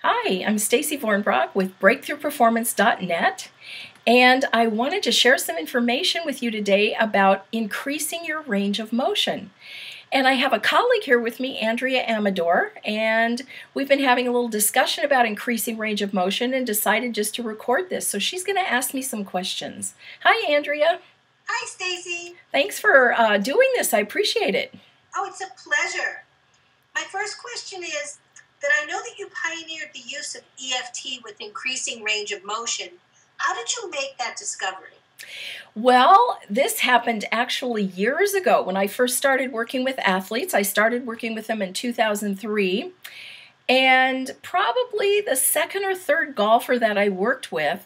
Hi, I'm Stacey Vornbrock with BreakthroughPerformance.net, and I wanted to share some information with you today about increasing your range of motion. And I have a colleague here with me, Andrea Amador, and we've been having a little discussion about increasing range of motion and decided just to record this. So she's going to ask me some questions. Hi, Andrea. Hi, Stacey. Thanks for doing this. I appreciate it. Oh, it's a pleasure. My first question is that I know that you pioneered the use of EFT with increasing range of motion. How did you make that discovery? Well, this happened actually years ago when I first started working with athletes. I started working with them in 2003, and probably the second or third golfer that I worked with,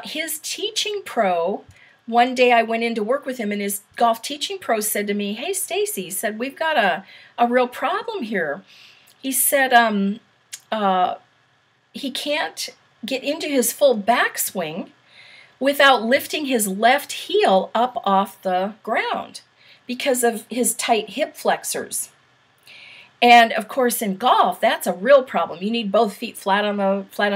his teaching pro, one day I went in to work with him, and his golf teaching pro said to me, "Hey, Stacey," he said, "we've got a real problem here." He said he can't get into his full backswing without lifting his left heel up off the ground because of his tight hip flexors. And of course in golf, that's a real problem. You need both feet flat on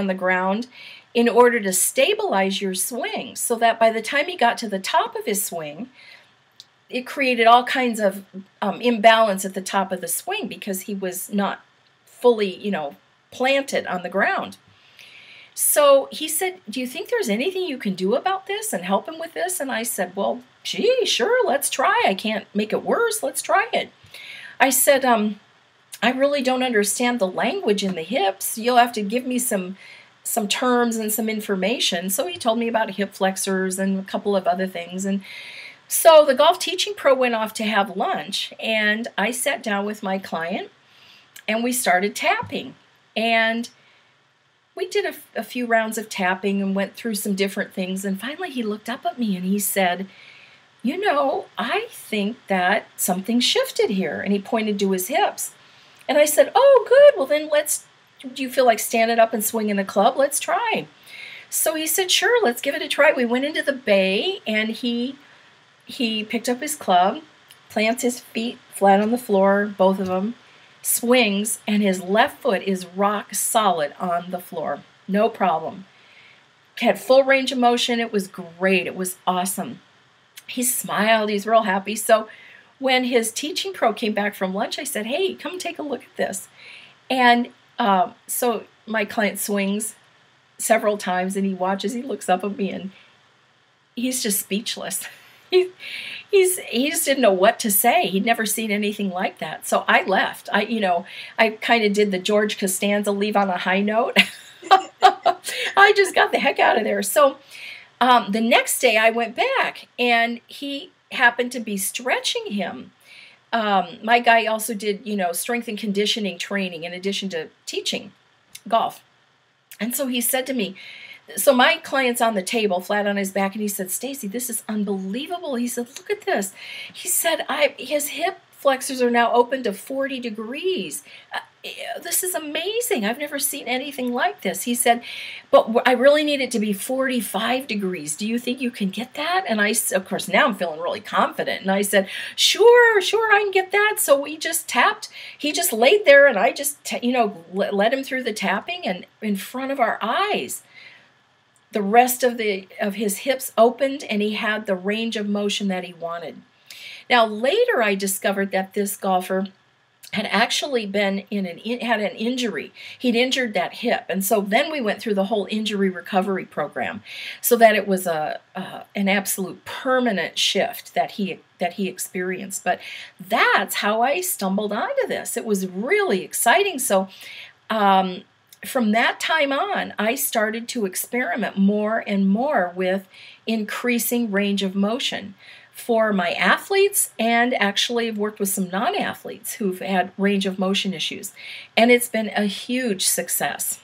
the ground in order to stabilize your swing, so that by the time he got to the top of his swing, it created all kinds of imbalance at the top of the swing because he was not fully, planted on the ground. So he said, "Do you think there's anything you can do about this and help him with this?" And I said, "Well, gee, sure, let's try. I can't make it worse. Let's try it." I said, "I really don't understand the language in the hips. You'll have to give me some terms and some information." So he told me about hip flexors and a couple of other things. And so the golf teaching pro went off to have lunch, and I sat down with my client, and we started tapping. And we did a few rounds of tapping and went through some different things. And finally he looked up at me and he said, "I think that something shifted here." And he pointed to his hips. And I said, "Oh, good. Well, then do you feel like standing up and swinging the club? Let's try." So he said, "Sure, let's give it a try." We went into the bay, and he picked up his club, plants his feet flat on the floor, both of them, swings, and his left foot is rock solid on the floor. No problem. Had full range of motion. It was great. It was awesome. He smiled. He's real happy. So when his teaching pro came back from lunch, I said, "Hey, come take a look at this." And so my client swings several times, and he looks up at me, and he's just speechless. He just didn't know what to say. He'd never seen anything like that. So I left. I kind of did the George Costanza, leave on a high note. I just got the heck out of there. So the next day I went back, and he happened to be stretching him. My guy also did, strength and conditioning training in addition to teaching golf. And so he said to me, so my client's on the table, flat on his back, and he said, "Stacey, this is unbelievable." He said, "Look at this." He said, his hip flexors are now open to 40 degrees. This is amazing. I've never seen anything like this. He said, "But I really need it to be 45 degrees. Do you think you can get that?" And of course, now I'm feeling really confident. And I said, sure, I can get that. So we just tapped. He just laid there, and I just, led him through the tapping, and in front of our eyes, the rest of his hips opened, and he had the range of motion that he wanted. Now, later I discovered that this golfer had actually been had an injury. He'd injured that hip, and so then we went through the whole injury recovery program, so that it was an absolute permanent shift that he experienced. But that's how I stumbled onto this. It was really exciting. So from that time on, I started to experiment more and more with increasing range of motion for my athletes, and actually have worked with some non-athletes who've had range of motion issues. And it's been a huge success.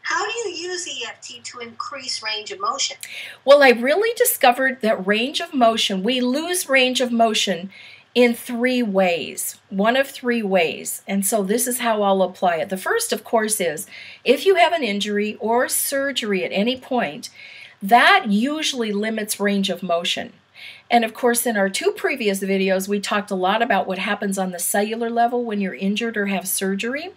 How do you use EFT to increase range of motion? Well, I really discovered that range of motion, we lose range of motion in 3 ways, one of 3 ways. And so this is how I'll apply it. The first, of course, is if you have an injury or surgery at any point, that usually limits range of motion. And of course, in our 2 previous videos, we talked a lot about what happens on the cellular level when you're injured or have surgery.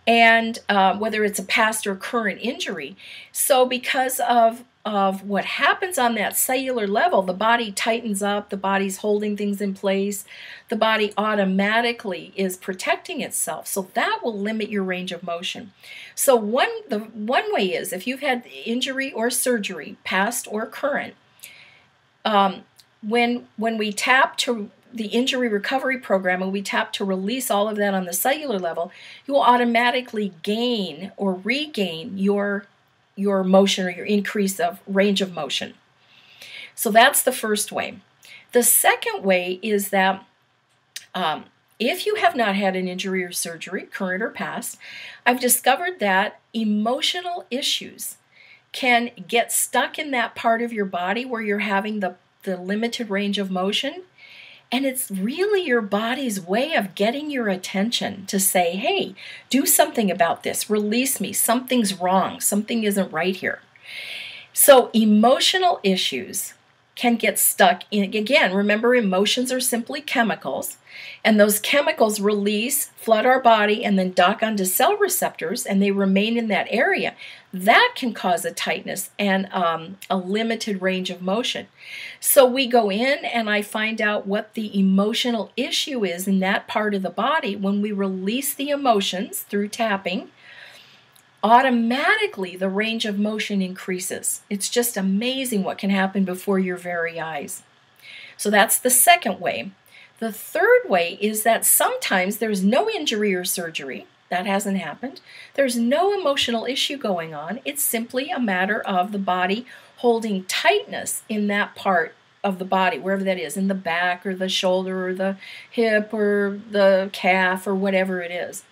and whether it's a past or current injury. So because of what happens on that cellular level, the body tightens up, the body's holding things in place, the body automatically is protecting itself. So that will limit your range of motion. So the one way is, if you've had injury or surgery, past or current, when we tap to the injury recovery program and we tap to release all of that on the cellular level, you will automatically gain or regain your motion, or your increase of range of motion. So that's the first way. The second way is that if you have not had an injury or surgery, current or past, I've discovered that emotional issues can get stuck in that part of your body where you're having the limited range of motion. And it's really your body's way of getting your attention to say, hey, do something about this, release me, something's wrong, something isn't right here. So emotional issues can get stuck in, again, remember, emotions are simply chemicals, and those chemicals release, flood our body, and then dock onto cell receptors, and they remain in that area. That can cause a tightness and a limited range of motion. So we go in and I find out what the emotional issue is in that part of the body. When we release the emotions through tapping, automatically the range of motion increases. It's just amazing what can happen before your very eyes. So that's the second way. The third way is that sometimes there's no injury or surgery. That hasn't happened. There's no emotional issue going on. It's simply a matter of the body holding tightness in that part of the body, wherever that is, in the back or the shoulder or the hip or the calf or whatever it is.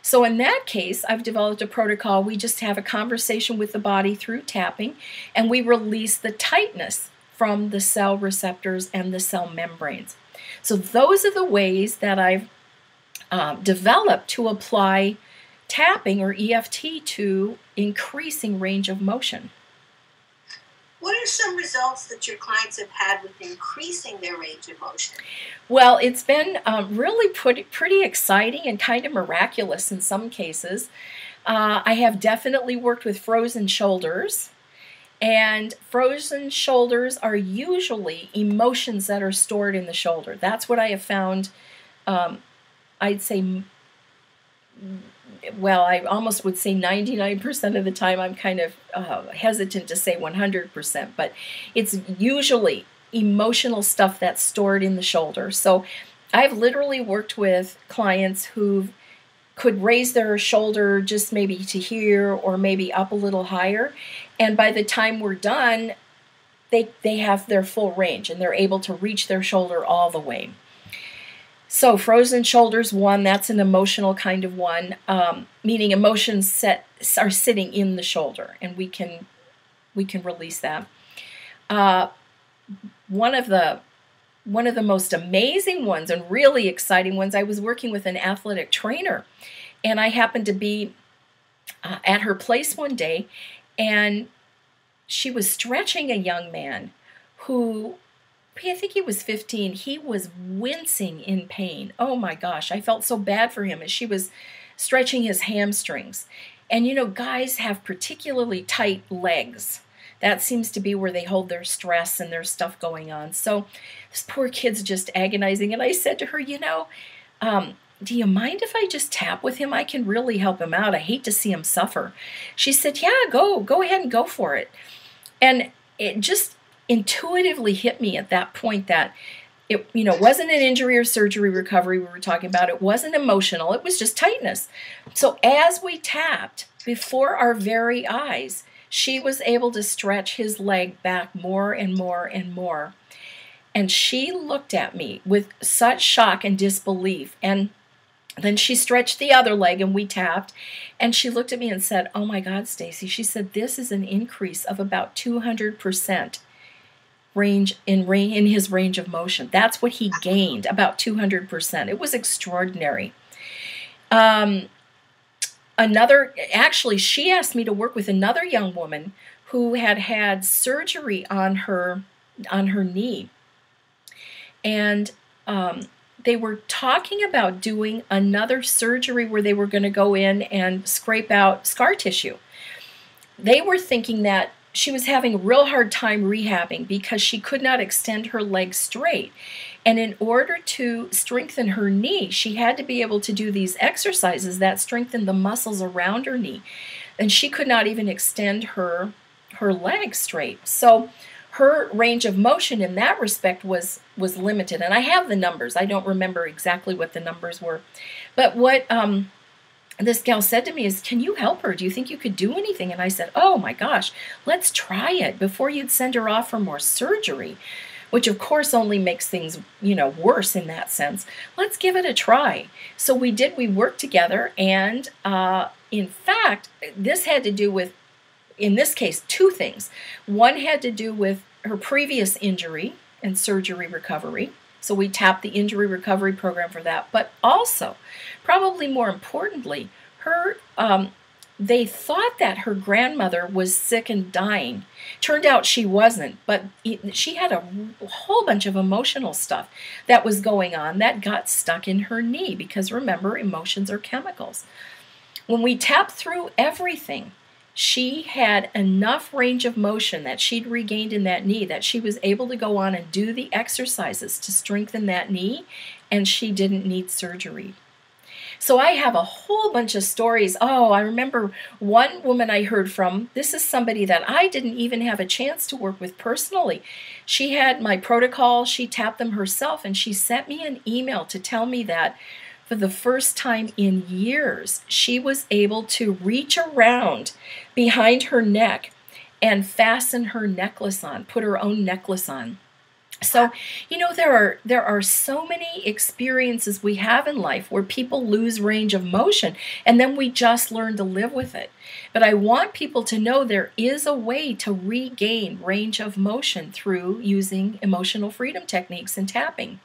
So in that case, I've developed a protocol. We just have a conversation with the body through tapping, and we release the tightness from the cell receptors and the cell membranes. So those are the ways that I've developed to apply tapping or EFT to increasing range of motion. What are some results that your clients have had with increasing their range of motion? Well, it's been really pretty exciting and kind of miraculous in some cases. I have definitely worked with frozen shoulders, and frozen shoulders are usually emotions that are stored in the shoulder. That's what I have found. I'd say, well, I almost would say 99% of the time. I'm kind of hesitant to say 100%, but it's usually emotional stuff that's stored in the shoulder. So I've literally worked with clients who could raise their shoulder just maybe to here or maybe up a little higher, and by the time we're done, they have their full range and they're able to reach their shoulder all the way. So frozen shoulders, one, that's an emotional kind of one, meaning emotions are sitting in the shoulder, and we can release that. One of the most amazing ones and really exciting ones, I was working with an athletic trainer, and I happened to be at her place one day, and she was stretching a young man who, I think he was 15. He was wincing in pain. Oh my gosh, I felt so bad for him as she was stretching his hamstrings. And you know, guys have particularly tight legs. That seems to be where they hold their stress and their stuff going on. So this poor kid's just agonizing. And I said to her, you know, do you mind if I just tap with him? I can really help him out. I hate to see him suffer. She said, yeah, go ahead and go for it. And it just intuitively hit me at that point that it, you know, wasn't an injury or surgery recovery we were talking about. It wasn't emotional. It was just tightness. So as we tapped before our very eyes, she was able to stretch his leg back more and more and more. And she looked at me with such shock and disbelief. And then she stretched the other leg and we tapped. And she looked at me and said, oh my God, Stacey, she said, this is an increase of about 200% range in his range of motion. That's what he gained, about 200%. It was extraordinary. Actually, she asked me to work with another young woman who had had surgery on her knee. And they were talking about doing another surgery where they were going to go in and scrape out scar tissue. They were thinking that she was having a real hard time rehabbing because she could not extend her legs straight. And in order to strengthen her knee, she had to be able to do these exercises that strengthened the muscles around her knee. And she could not even extend her legs straight. So her range of motion in that respect was limited. And I have the numbers. I don't remember exactly what the numbers were. But what this gal said to me is, can you help her? Do you think you could do anything? And I said, oh my gosh, let's try it before you'd send her off for more surgery, which of course only makes things, worse in that sense. Let's give it a try. So we did. We worked together. And in fact, this had to do with, in this case, two things. One had to do with her previous injury and surgery recovery. So we tapped the injury recovery program for that. But also, probably more importantly, they thought that her grandmother was sick and dying. Turned out she wasn't, but she had a whole bunch of emotional stuff that was going on that got stuck in her knee because, remember, emotions are chemicals. When we tapped through everything, she had enough range of motion that she'd regained in that knee that she was able to go on and do the exercises to strengthen that knee, and she didn't need surgery. So I have a whole bunch of stories. Oh, I remember one woman I heard from. This is somebody that I didn't even have a chance to work with personally. She had my protocol. She tapped them herself, and she sent me an email to tell me that for the first time in years, she was able to reach around behind her neck and fasten her necklace on, put her own necklace on. So, there are so many experiences we have in life where people lose range of motion, and then we just learn to live with it. But I want people to know there is a way to regain range of motion through using emotional freedom techniques and tapping.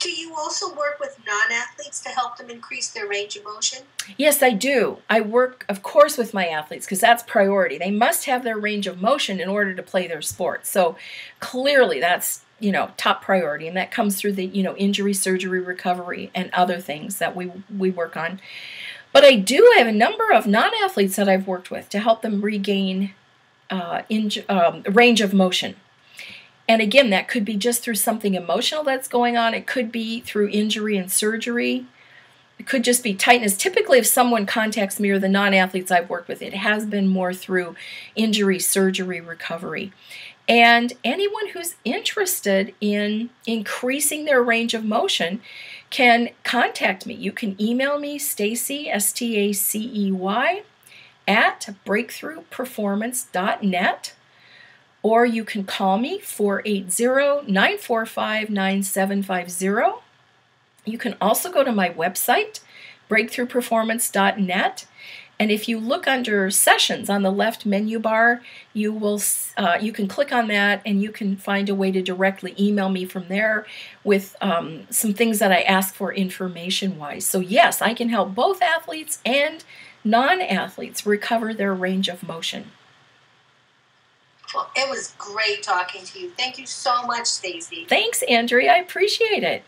Do you also work with non-athletes to help them increase their range of motion? Yes, I do. I work, of course, with my athletes because that's priority. They must have their range of motion in order to play their sport. So clearly that's, top priority. And that comes through the, injury, surgery, recovery, and other things that we work on. But I do have a number of non-athletes that I've worked with to help them regain range of motion. And again, that could be just through something emotional that's going on. It could be through injury and surgery. It could just be tightness. Typically, if someone contacts me or the non-athletes I've worked with, it has been more through injury, surgery, recovery. And anyone who's interested in increasing their range of motion can contact me. You can email me, Stacey, Stacey, at breakthroughperformance.net. Or you can call me, 480-945-9750. You can also go to my website, breakthroughperformance.net. And if you look under sessions on the left menu bar, you can click on that and you can find a way to directly email me from there with some things that I ask for information-wise. So yes, I can help both athletes and non-athletes recover their range of motion. Well, it was great talking to you. Thank you so much, Stacey. Thanks, Andrea. I appreciate it.